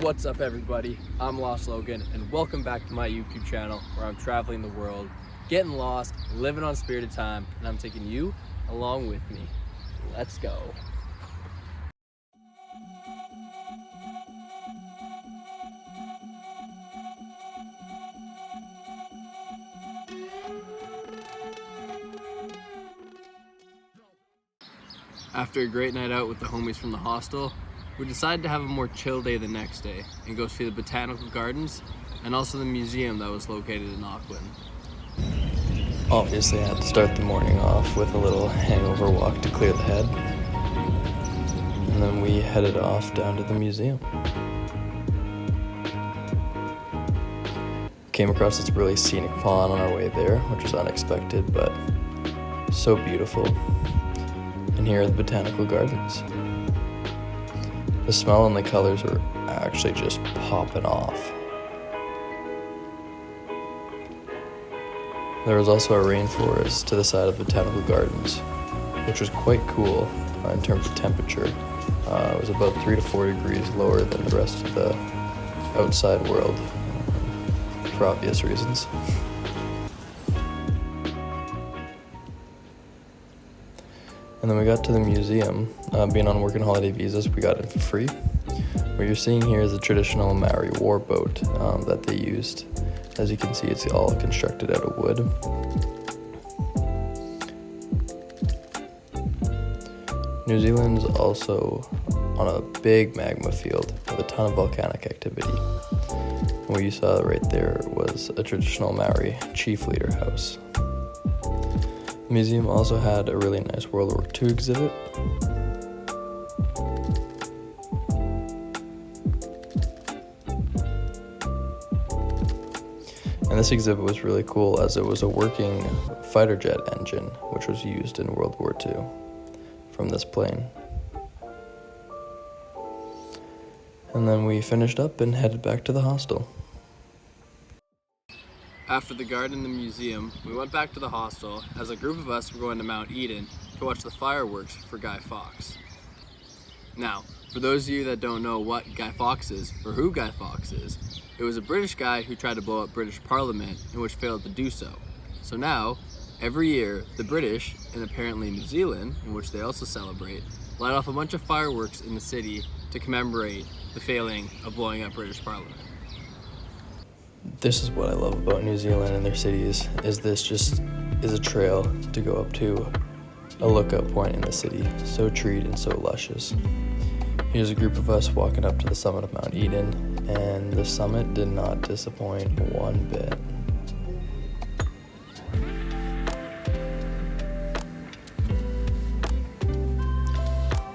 What's up everybody, I'm Lost Logan and welcome back to my YouTube channel where I'm traveling the world, getting lost, living on spirited time, and I'm taking you along with me. Let's go. After a great night out with the homies from the hostel, we decided to have a more chill day the next day and go see the botanical gardens and also the museum that was located in Auckland. Obviously, I had to start the morning off with a little hangover walk to clear the head. And then we headed off down to the museum. Came across this really scenic pond on our way there, which was unexpected, but so beautiful. And here are the botanical gardens. The smell and the colors were actually just popping off. There was also a rainforest to the side of the botanical gardens, which was quite cool in terms of temperature. It was about 3 to 4 degrees lower than the rest of the outside world, for obvious reasons. And then we got to the museum. Being on working holiday visas, we got it for free. What you're seeing here is a traditional Maori war boat that they used. As you can see, it's all constructed out of wood. New Zealand's also on a big magma field with a ton of volcanic activity. And what you saw right there was a traditional Maori chief leader house. The museum also had a really nice World War II exhibit. And this exhibit was really cool as it was a working fighter jet engine which was used in World War II from this plane. And then we finished up and headed back to the hostel. After the garden and the museum, we went back to the hostel as a group of us were going to Mount Eden to watch the fireworks for Guy Fawkes. Now, for those of you that don't know what Guy Fawkes is or who Guy Fawkes is, it was a British guy who tried to blow up British Parliament and which failed to do so. So now, every year, the British, and apparently New Zealand, in which they also celebrate, light off a bunch of fireworks in the city to commemorate the failing of blowing up British Parliament. This is what I love about New Zealand and their cities, is this just is a trail to go up to a lookout point in the city, so treed and so luscious. Here's a group of us walking up to the summit of Mount Eden, and the summit did not disappoint one bit.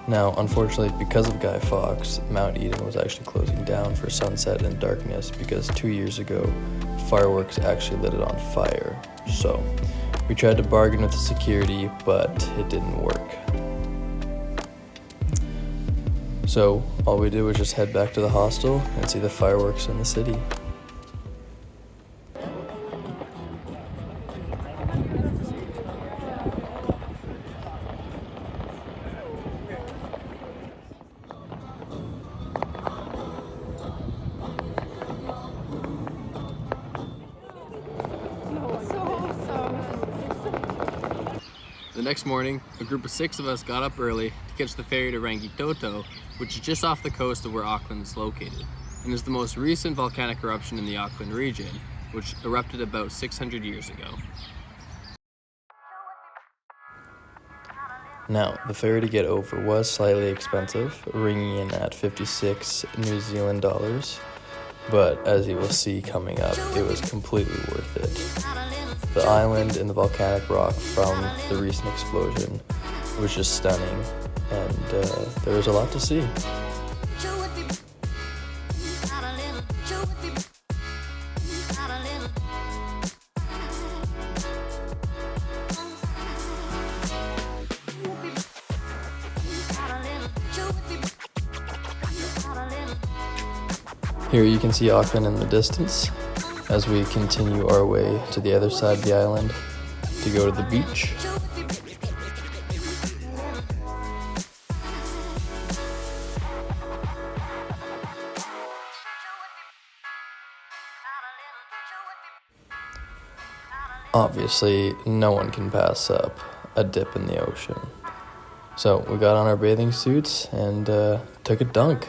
Now, unfortunately, because of Guy Fawkes, Mount Eden was actually closing down for sunset and darkness because 2 years ago, fireworks actually lit it on fire. So, we tried to bargain with the security, but it didn't work. So, all we did was just head back to the hostel and see the fireworks in the city. The next morning, a group of 6 of us got up early to catch the ferry to Rangitoto, which is just off the coast of where Auckland is located, and is the most recent volcanic eruption in the Auckland region, which erupted about 600 years ago. Now, the ferry to get over was slightly expensive, ringing in at 56 New Zealand dollars, but as you will see coming up, it was completely worth it. The island and the volcanic rock from the recent explosion was just stunning, and there was a lot to see. Here you can see Auckland in the distance as we continue our way to the other side of the island to go to the beach. Obviously, no one can pass up a dip in the ocean. So we got on our bathing suits and took a dunk.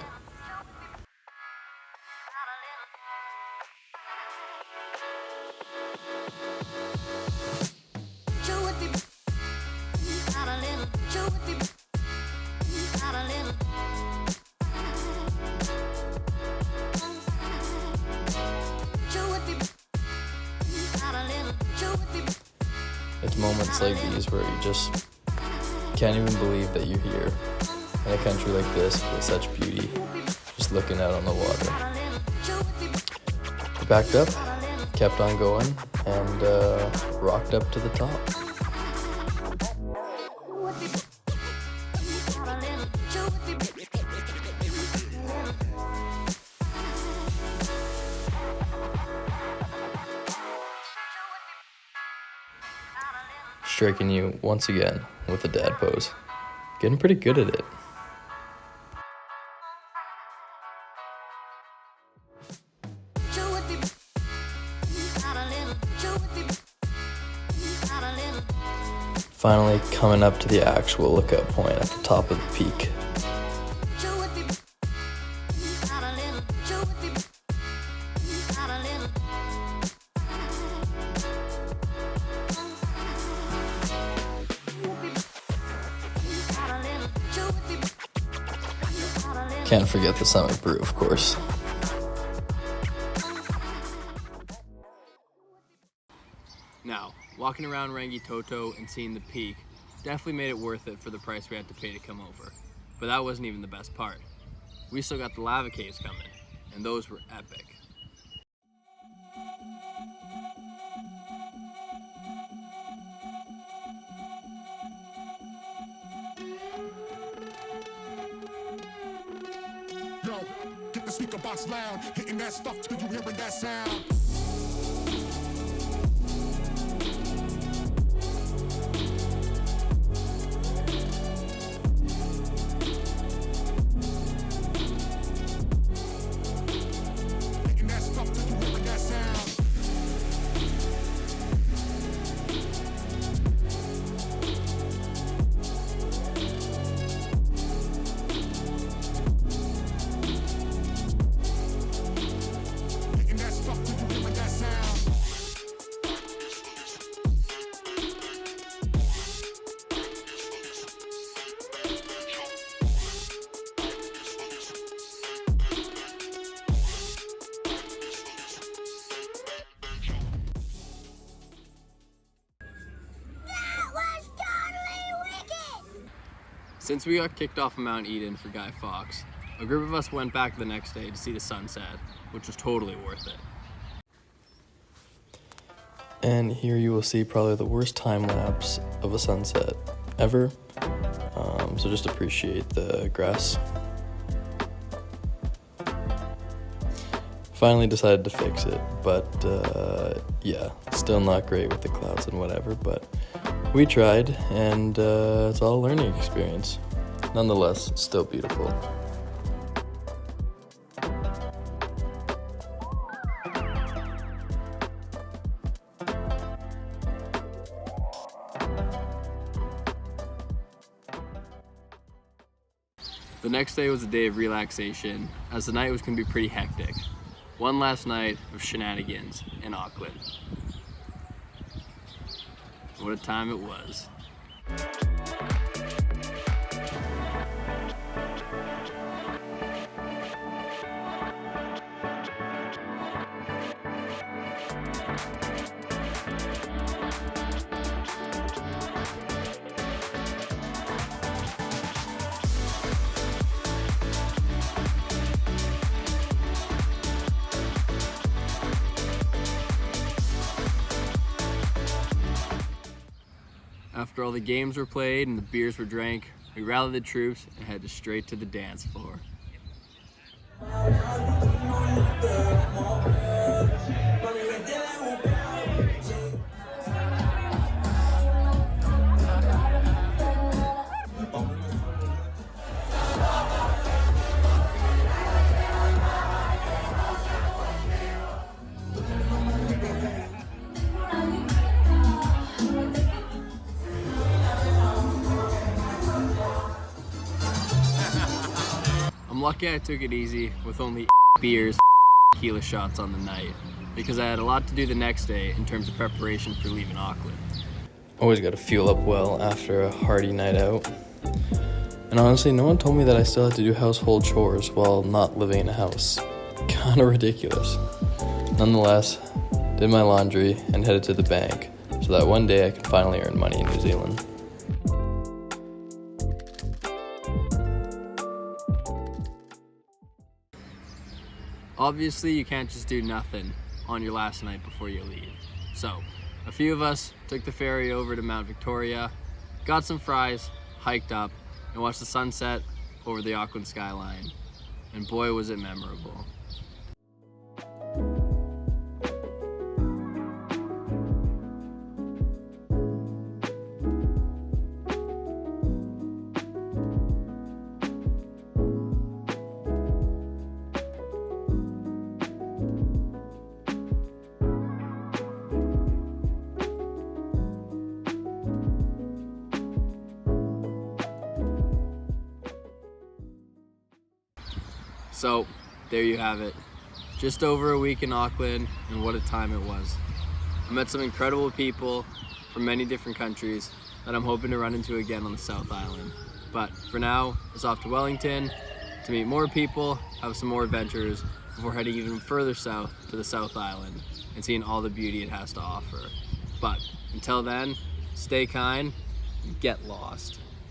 It's moments like these where you just can't even believe that you're here in a country like this with such beauty, just looking out on the water. We backed up, kept on going, and rocked up to the top. Striking you once again with a dad pose. Getting pretty good at it. Finally coming up to the actual lookout point at the top of the peak. Can't forget the summit brew, of course. Now, walking around Rangitoto and seeing the peak definitely made it worth it for the price we had to pay to come over. But that wasn't even the best part. We still got the lava caves coming, and those were epic. Yo, get the speaker box loud, hitting that stuff till you hearing that sound. Hitting that stuff till you hearing that sound. Hitting that stuff till you hearing that sound. Since we got kicked off of Mount Eden for Guy Fawkes, a group of us went back the next day to see the sunset, which was totally worth it. And here you will see probably the worst time lapse of a sunset ever. So just appreciate the grass. Finally decided to fix it, but yeah, still not great with the clouds and whatever, but we tried, and it's all a learning experience. Nonetheless, still beautiful. The next day was a day of relaxation, as the night was going to be pretty hectic. One last night of shenanigans in Auckland. What a time it was. After all the games were played and the beers were drank, we rallied the troops and headed straight to the dance floor. lucky I took it easy with only beers, tequila shots on the night, because I had a lot to do the next day in terms of preparation for leaving Auckland. Always got to fuel up well after a hearty night out. And honestly, no one told me that I still had to do household chores while not living in a house. Kinda ridiculous. Nonetheless, did my laundry and headed to the bank so that one day I could finally earn money in New Zealand. Obviously, you can't just do nothing on your last night before you leave. So, a few of us took the ferry over to Mount Victoria, got some fries, hiked up, and watched the sunset over the Auckland skyline. And boy, was it memorable. So, there you have it. Just over a week in Auckland, and what a time it was. I met some incredible people from many different countries that I'm hoping to run into again on the South Island. But for now, it's off to Wellington to meet more people, have some more adventures before heading even further south to the South Island and seeing all the beauty it has to offer. But until then, stay kind and get lost.